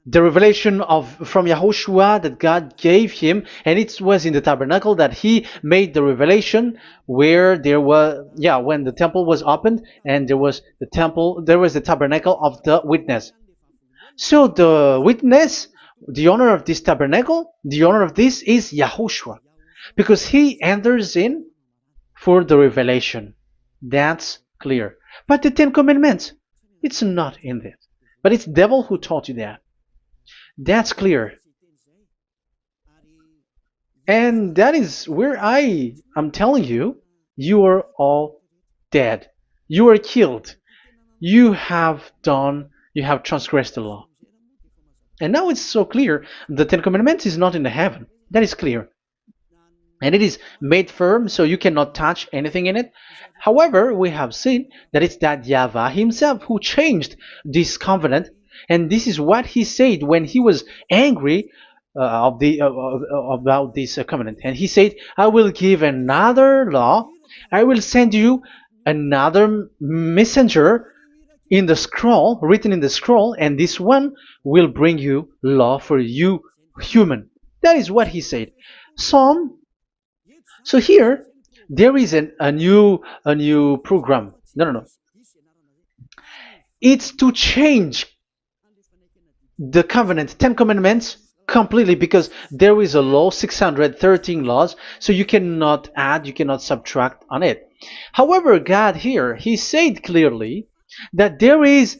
The revelation from YAHOSHUAH that God gave him, and it was in the tabernacle that he made the revelation, where there was, when the temple was opened, and there was the tabernacle of the witness. So the witness, the owner of this tabernacle, the owner of this is YAHOSHUAH, because he enters in for the revelation. That's clear. But the 10 Commandments, it's not in it. But it's the devil who taught you that. That's clear. And that is where I am telling you, you are all dead. You are killed. You have done You have transgressed the law. And now it's so clear. The Ten Commandments is not in the heaven. That is clear. And it is made firm, so you cannot touch anything in it. However, we have seen that it's that YAHVAH himself who changed this covenant, and this is what he said when he was angry about this covenant. And he said, "I will give another law. I will send you another messenger in the scroll, written in the scroll, and this one will bring you law for you, human." That is what he said. Psalm so here there is a new program. No. It's to change the covenant, Ten Commandments completely, because there is a law, 613 laws, so you cannot add, you cannot subtract on it. However, God here, He said clearly that there is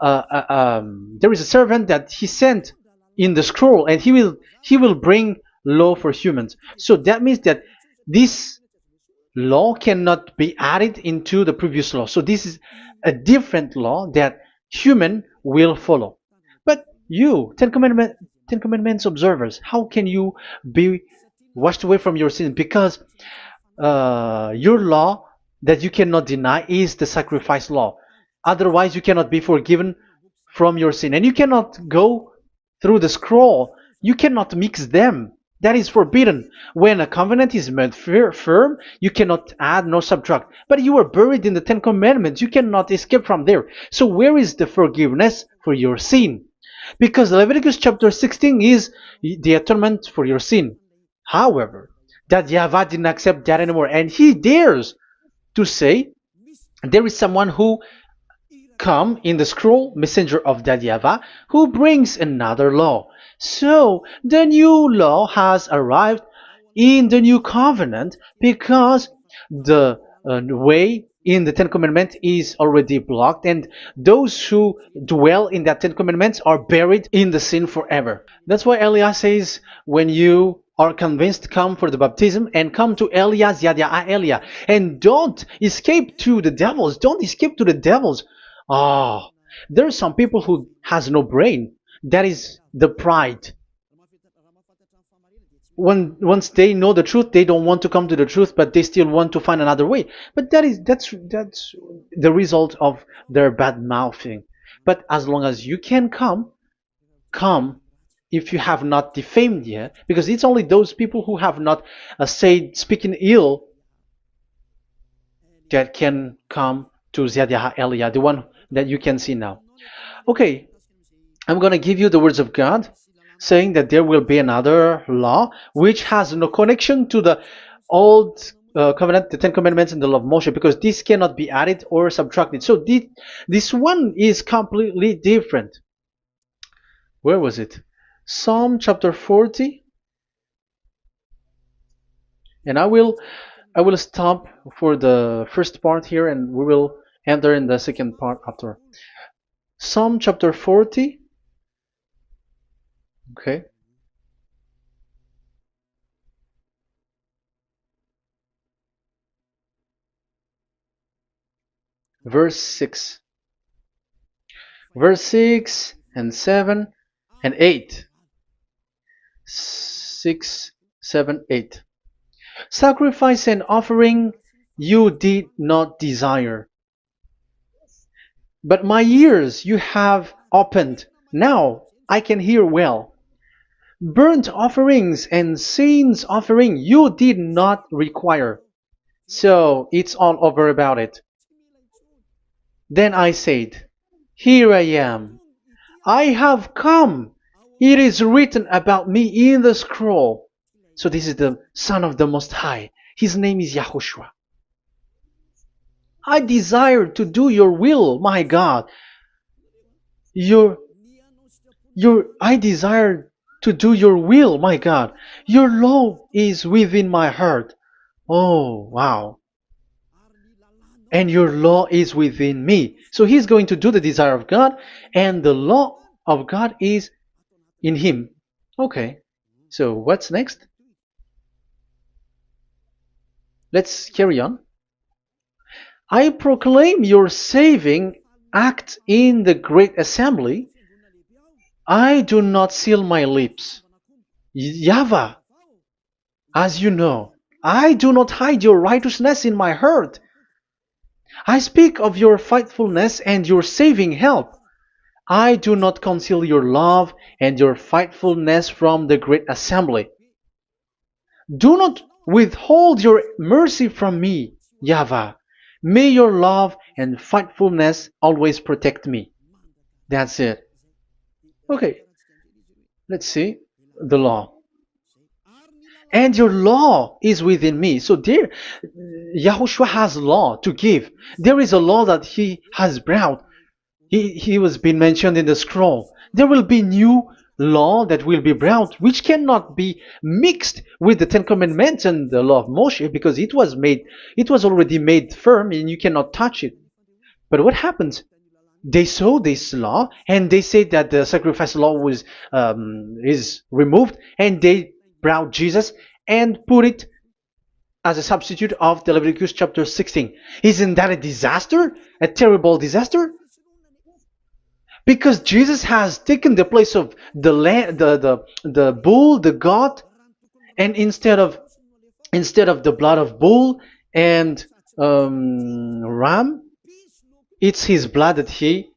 a servant that He sent in the scroll, and He will bring law for humans. So that means that this law cannot be added into the previous law. So this is a different law that human will follow. But you, Ten Commandments observers, how can you be washed away from your sins? Because your law that you cannot deny is the sacrifice law. Otherwise, you cannot be forgiven from your sin. And you cannot go through the scroll. You cannot mix them. That is forbidden. When a covenant is made firm, you cannot add nor subtract. But you are buried in the Ten Commandments. You cannot escape from there. So where is the forgiveness for your sin? Because Leviticus chapter 16 is the atonement for your sin. However, that YAHVAH didn't accept that anymore. And he dares to say there is someone who come in the scroll, messenger of that YAHVAH, who brings another law. So the new law has arrived in the new covenant because the way in the Ten Commandments is already blocked, and those who dwell in that Ten Commandments are buried in the sin forever. That's why Elias says, when you are convinced, come for the baptism and come to Elias, Yada Elia, and don't escape to the devils. Don't escape to the devils. Ah, there are some people who has no brain. That is the pride. Once they know the truth, they don't want to come to the truth, but they still want to find another way. But that's the result of their bad mouthing. But as long as you can come if you have not defamed yet, because it's only those people who have not said speaking ill that can come to Ziyadah Elia, the one that you can see now. Okay, I'm going to give you the words of God, saying that there will be another law which has no connection to the old covenant, the Ten Commandments and the law of Moshe, because this cannot be added or subtracted. So this one is completely different. Where was it? Psalm chapter 40. And I will stop for the first part here, and we will enter in the second part after. Psalm chapter 40. Okay. Verse 6. Verse 6 and 7 and 8. 6, 7, 8. Sacrifice and offering you did not desire, but my ears you have opened. Now I can hear well. Burnt offerings and sins offering you did not require. So it's all over about it. Then I said, here I am. I have come. It is written about me in the scroll. So this is the Son of the Most High. His name is YAHOSHUAH. I desire to do your will, my God. I desire to do your will, my God. Your law is within my heart. Oh, wow. And your law is within me. So he's going to do the desire of God, and the law of God is in him. Okay. So what's next? Let's carry on. I proclaim your saving act in the great assembly, I do not seal my lips. YAHVAH, as you know, I do not hide your righteousness in my heart. I speak of your faithfulness and your saving help. I do not conceal your love and your faithfulness from the great assembly. Do not withhold your mercy from me, YAHVAH. May your love and faithfulness always protect me. That's it. Okay, let's see the law. And your law is within me. So there, Yahushua has law to give. There is a law that he has brought. He was being mentioned in the scroll. There will be new law that will be brought, which cannot be mixed with the Ten Commandments and the law of Moshe, because it was already made firm, and you cannot touch it. But what happens? They saw this law, and they said that the sacrifice law is removed, and they brought Jesus and put it as a substitute of the Leviticus chapter 16. Isn't that a disaster? A terrible disaster? Because Jesus has taken the place of the bull, the goat, and instead of the blood of bull and ram, it's his blood that he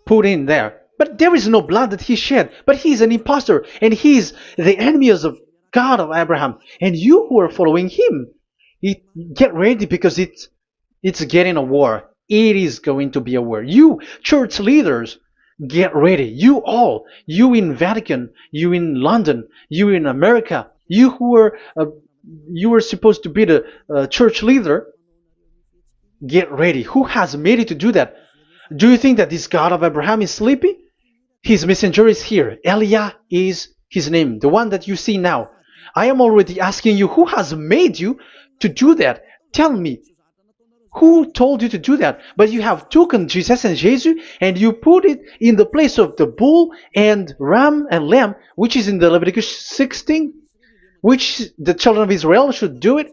put in there. But there is no blood that he shed. But he is an impostor, and he is the enemy of God of Abraham. And you who are following him, get ready, because it's getting a war. It is going to be a war. You church leaders, get ready. You all, you in Vatican, you in London, you in America, you who are supposed to be the church leader, get ready. Who has made it to do that? Do you think that this God of Abraham is sleepy? His messenger is here. Eliah is his name, the one that you see now. I am already asking you, who has made you to do that? Tell me, who told you to do that? But you have taken Jesus and Jesus, and you put it in the place of the bull and ram and lamb, which is in the Leviticus 16, which the children of Israel should do it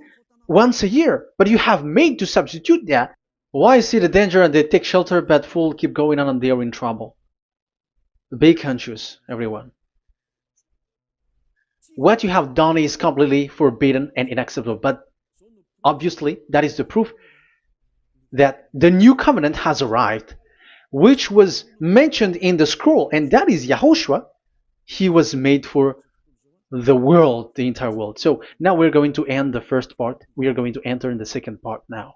once a year. But you have made to substitute that. Why see the danger and they take shelter, but fool keep going on and they are in trouble? Be conscious, everyone. What you have done is completely forbidden and unacceptable. But obviously, that is the proof that the new covenant has arrived, which was mentioned in the scroll, and that is YAHOSHUAH. He was made for the world, the entire world. So now we're going to end the first part. We are going to enter in the second part now.